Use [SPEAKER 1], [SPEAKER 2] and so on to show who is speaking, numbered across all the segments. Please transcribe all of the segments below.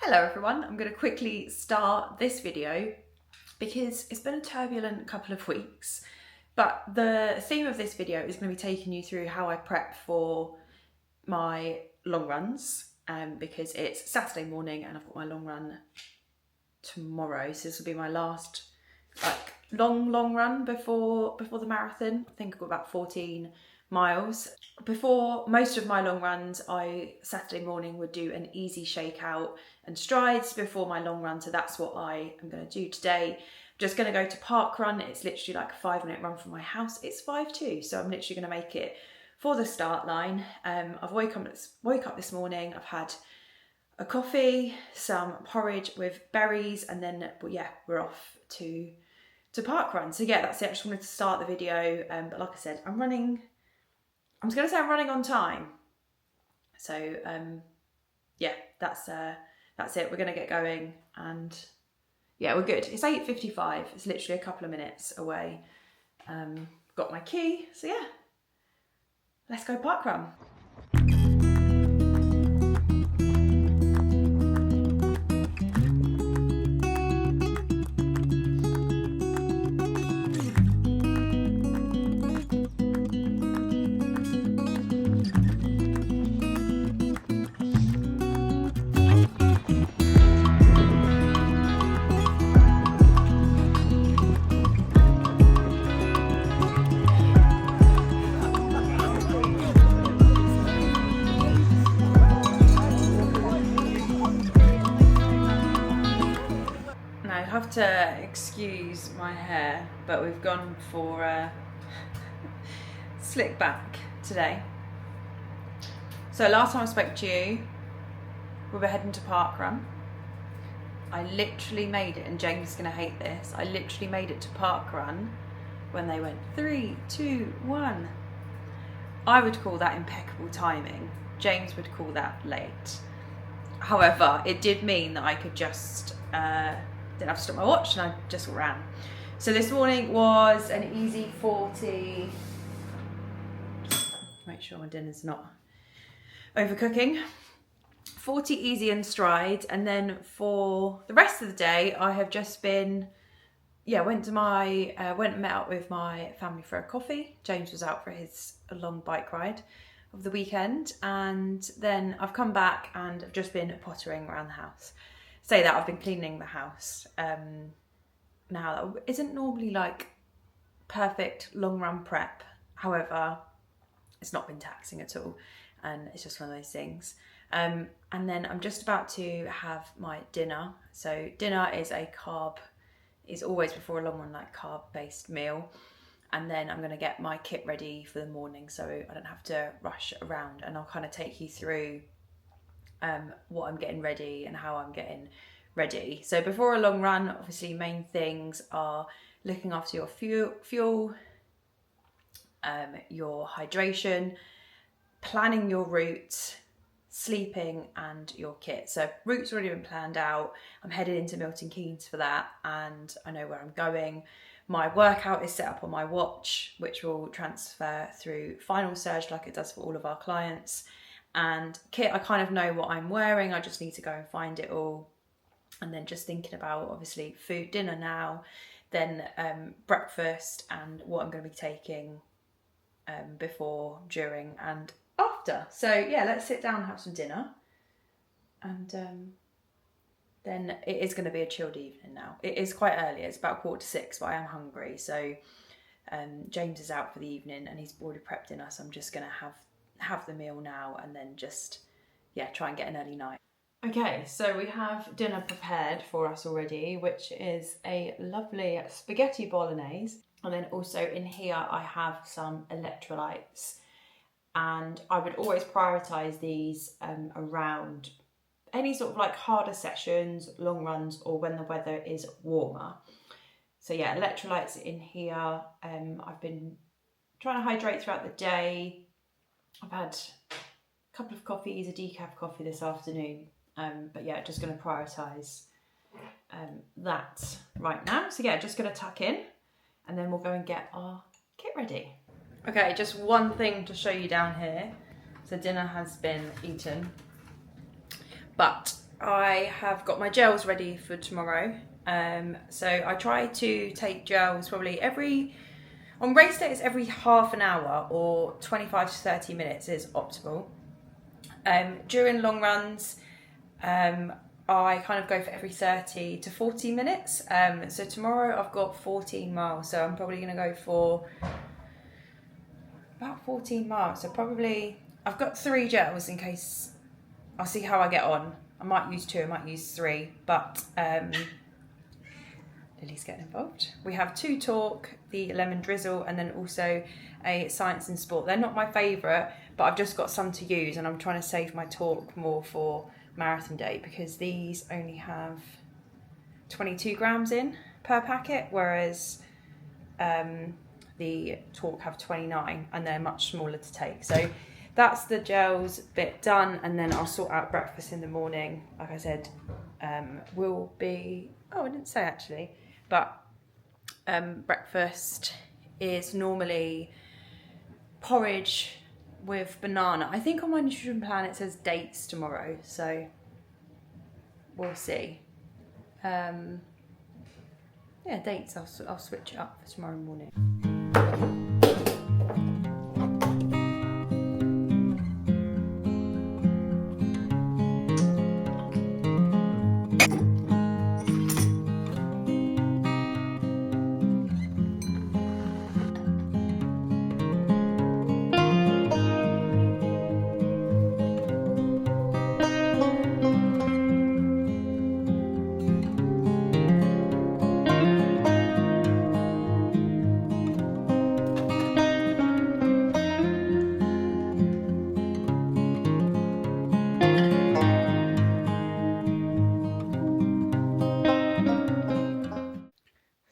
[SPEAKER 1] Hello everyone, I'm going to quickly start this video because it's been a turbulent couple of weeks, but the theme of this video is going to be taking you through how I prep for my long runs because it's Saturday morning and I've got my long run tomorrow, so this will be my last long run before the marathon. I think I've got about 14 miles. Before most of my long runs, Saturday morning would do an easy shakeout and strides before my long run, so that's what I am going to do today. I'm just going to go to Park Run. It's literally like a 5-minute run from my house. It's 5:02, so I'm literally going to make it for the start line. I've woke up this morning, I've had a coffee, some porridge with berries, and then we're off to Park Run. So yeah, that's it. I just wanted to start the video, but like I said, I'm running on time. So yeah, that's it. We're gonna get going, and yeah, we're good. It's 8:55. It's literally a couple of minutes away. Got my key. So yeah, let's go Park Run. Have to excuse my hair, but we've gone for a slick back today. So last time I spoke to you, we were heading to Park Run. I literally made it, and James is going to hate this, I literally made it to Park Run when they went 3, 2, 1. I would call that impeccable timing. James would call that late. However, it did mean that I could just didn't have to stop my watch, and I just ran. So this morning was an easy 40, make sure my dinner's not overcooking, 40 easy and stride, and then for the rest of the day I have just been, went and met up with my family for a coffee. James was out for his long bike ride of the weekend, and then I've come back and I've just been pottering around the house. Say that I've been cleaning the house. Now that isn't normally like perfect long run prep. However, it's not been taxing at all, and it's just one of those things. And then I'm just about to have my dinner. So dinner is always before a long run, like carb-based meal. And then I'm going to get my kit ready for the morning, so I don't have to rush around. And I'll kind of take you through what I'm getting ready and how I'm getting ready. So before a long run, obviously main things are looking after your fuel, your hydration, planning your route, sleeping, and your kit. So route's already been planned out. I'm headed into Milton Keynes for that, and I know where I'm going. My workout is set up on my watch, which will transfer through Final Surge like it does for all of our clients. And kit, I kind of know what I'm wearing. I just need to go and find it all. And then just thinking about, obviously, food, dinner now, then breakfast, and what I'm going to be taking before, during, and after. So yeah, let's sit down and have some dinner. And then it is going to be a chilled evening now. It is quite early. It's about 5:45, but I am hungry. So James is out for the evening and he's already prepped dinner. So I'm just going to have the meal now, and then just try and get an early night. Okay, so we have dinner prepared for us already, which is a lovely spaghetti bolognese, and then also in here I have some electrolytes, and I would always prioritize these around any sort of like harder sessions, long runs, or when the weather is warmer. So yeah, electrolytes in here. I've been trying to hydrate throughout the day. I've had a couple of coffees, a decaf coffee this afternoon, but yeah, just going to prioritise that right now. So yeah, just going to tuck in, and then we'll go and get our kit ready. Okay, just one thing to show you down here. So dinner has been eaten, but I have got my gels ready for tomorrow. So I try to take gels probably on race day it's every half an hour, or 25 to 30 minutes is optimal. During long runs, I kind of go for every 30 to 40 minutes. So tomorrow I've got 14 miles, so I'm probably going to go for about 14 miles. So probably, I've got 3 gels in case, I'll see how I get on. I might use 2, I might use 3, but Lily's getting involved. We have 2 Talk, the Lemon Drizzle, and then also a Science and Sport. They're not my favourite, but I've just got some to use, and I'm trying to save my Talk more for marathon day, because these only have 22 grams in per packet, whereas the Talk have 29, and they're much smaller to take. So that's the gels bit done, and then I'll sort out breakfast in the morning. Like I said, will be, I didn't say actually, but breakfast is normally porridge with banana. I think on my nutrition plan it says dates tomorrow, so we'll see. Yeah, dates, I'll switch it up for tomorrow morning.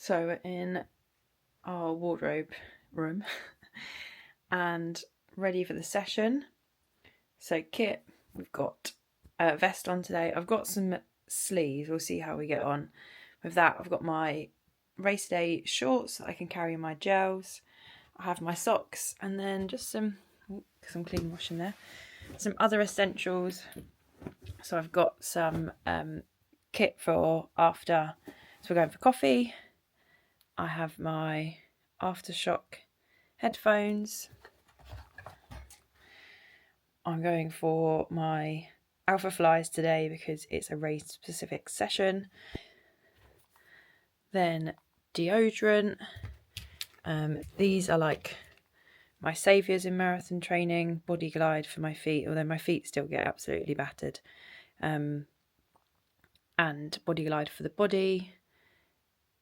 [SPEAKER 1] So we're in our wardrobe room and ready for the session. So kit, we've got a vest on today. I've got some sleeves, we'll see how we get on. With that, I've got my race day shorts that I can carry my gels. I have my socks, and then just some clean wash in there. Some other essentials. So I've got some kit for after, so we're going for coffee. I have my Aftershock headphones. I'm going for my Alpha Flies today because it's a race specific session. Then deodorant. These are like my saviours in marathon training. Body Glide for my feet, although my feet still get absolutely battered. And Body Glide for the body.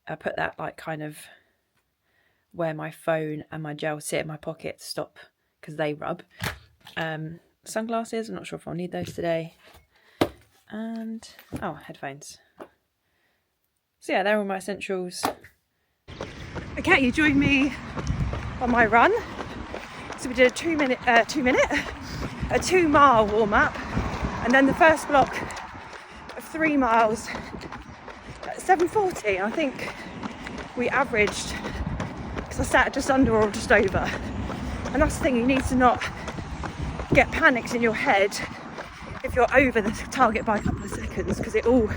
[SPEAKER 1] I put that like kind of where my phone and my gel sit in my pocket to stop, because they rub. Sunglasses, I'm not sure if I'll need those today. And, headphones. So yeah, they're all my essentials. Okay, you joined me on my run. So we did a 2 mile warm up, and then the first block of 3 miles at 7:40. I think we averaged, because I sat just under or just over. And that's the thing, you need to not get panicked in your head if you're over the target by a couple of seconds, because it all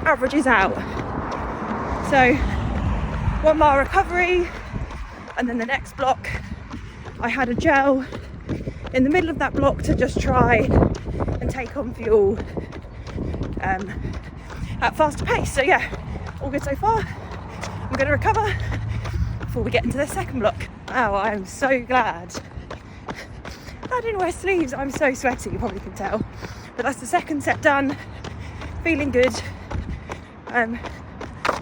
[SPEAKER 1] averages out. So 1 mile recovery, and then the next block I had a gel in the middle of that block to just try and take on fuel at faster pace. So yeah, all good so far. I'm going to recover before we get into the second block. Oh, I'm so glad I didn't wear sleeves. I'm so sweaty, you probably can tell. But that's the second set done. Feeling good.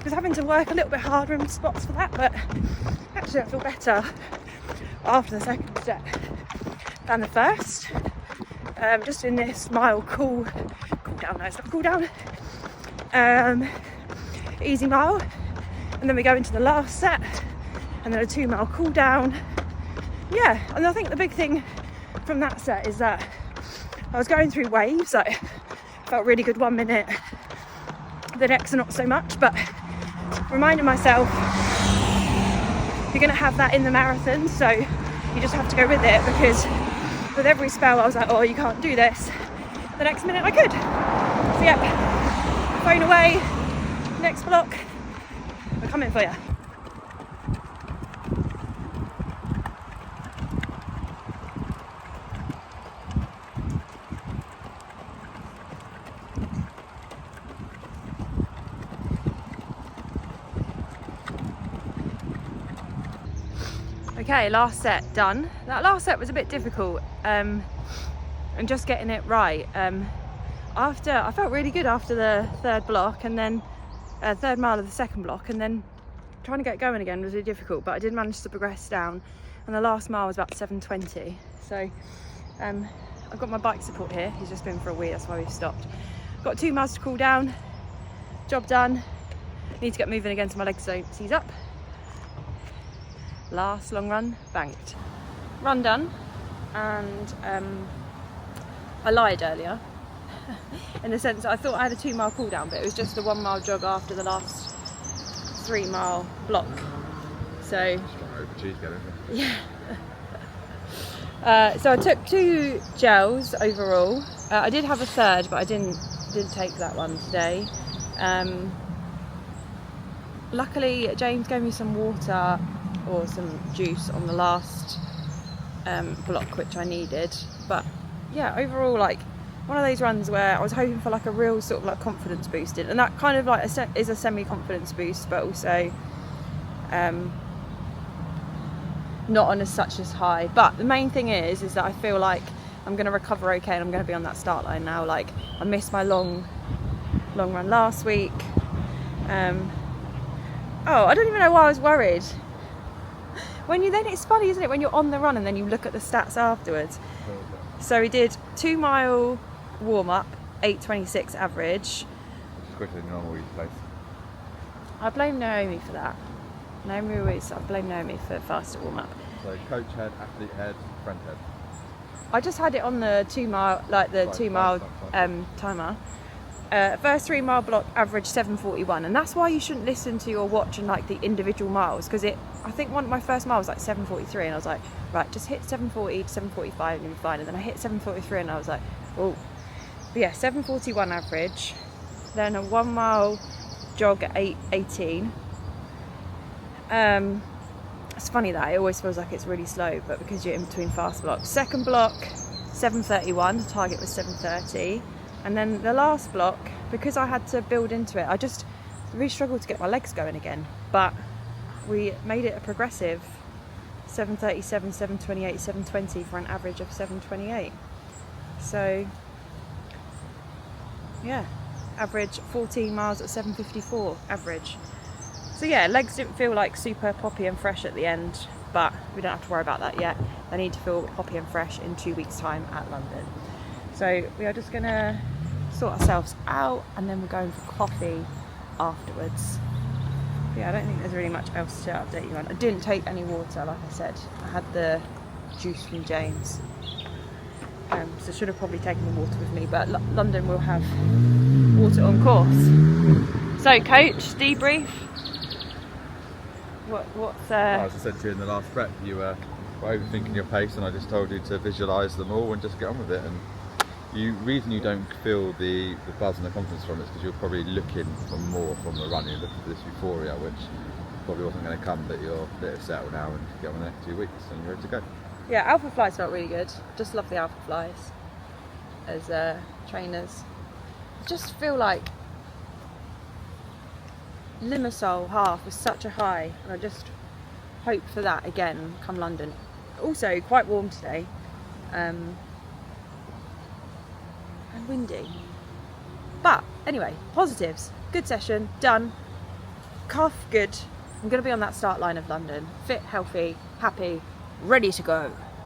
[SPEAKER 1] Was having to work a little bit harder in spots for that, but actually I feel better after the second set than the first. Just in this mile cool down. No, it's not cool down. Easy mile, and then we go into the last set, and then a 2 mile cool down. Yeah, and I think the big thing from that set is that I was going through waves. Like, felt really good 1 minute, the next not so much, but reminding myself you're going to have that in the marathon, so you just have to go with it, because with every spell I was like, oh, you can't do this. The next minute I could. So yep, phone away, next block, we're coming for you. Okay, last set done. That last set was a bit difficult, and just getting it right. I felt really good after the third block, and then third mile of the second block, and then trying to get going again was really difficult, but I did manage to progress down, and the last mile was about 7:20. So I've got my bike support here. He's just been for a wee, that's why we've stopped. Got 2 miles to cool down. Job done. Need to get moving again so my legs don't seize up. Last long run banked. Run done, and I lied earlier in the sense that I thought I had a 2 mile cool down, but it was just a 1 mile jog after the last 3 mile block. So yeah. So I took 2 gels overall. I did have a third, but I didn't take that one today. Luckily James gave me some water or some juice on the last block, which I needed. But yeah, overall, like, one of those runs where I was hoping for like a real sort of like confidence boost in, and that kind of like is a semi-confidence boost, but also not on as such as high. But the main thing is that I feel like I'm going to recover okay, and I'm going to be on that start line now. Like, I missed my long run last week. Oh, I don't even know why I was worried. It's funny, isn't it, when you're on the run and then you look at the stats afterwards. So we did 2 mile warm up, 8:26 average.
[SPEAKER 2] It's quicker than normal place.
[SPEAKER 1] I blame Naomi for that. I blame Naomi for faster warm up.
[SPEAKER 2] So coach head, athlete head, friend head.
[SPEAKER 1] I just had it on the 2 mile, like the 2 mile timer. First 3 mile block average 7:41, and that's why you shouldn't listen to your watch and like the individual miles, because I think my first mile was like 7:43, and I was like, right, just hit 7:40 to 7:45 and you'll be fine. And then I hit 7:43 and I was like, oh. But yeah, 7:41 average. Then a 1 mile jog at 8:18. It's funny that it always feels like it's really slow, but because you're in between fast blocks. Second block 7:31, the target was 7:30. And then the last block, because I had to build into it, I just really struggled to get my legs going again. But we made it a progressive 7:37, 7:28, 7:20 for an average of 7:28. So yeah, average 14 miles at 7:54 average. So yeah, legs didn't feel like super poppy and fresh at the end, but we don't have to worry about that yet. They need to feel poppy and fresh in 2 weeks' time at London. So we are just gonna sort ourselves out, and then we're going for coffee afterwards. Yeah, I don't think there's really much else to update you on. I didn't take any water, like I said. I had the juice from James. So I should have probably taken the water with me, but London will have water on course. So coach, debrief. What's
[SPEAKER 2] Well, as I said to you in the last prep, you were overthinking your pace, and I just told you to visualise them all and just get on with it. And the reason you don't feel the buzz and the confidence from it is because you're probably looking for more from the run. You're looking for this euphoria, which probably wasn't going to come, but you're a bit settled now and get on the next 2 weeks and you're ready to go.
[SPEAKER 1] Yeah, Alpha Flies felt really good. Just love the Alpha Flies as trainers. Just feel like Limassol half was such a high, and I just hope for that again come London. Also quite warm today, and windy. But anyway, positives. Good session, done. Calf good. I'm going to be on that start line of London. Fit, healthy, happy, ready to go.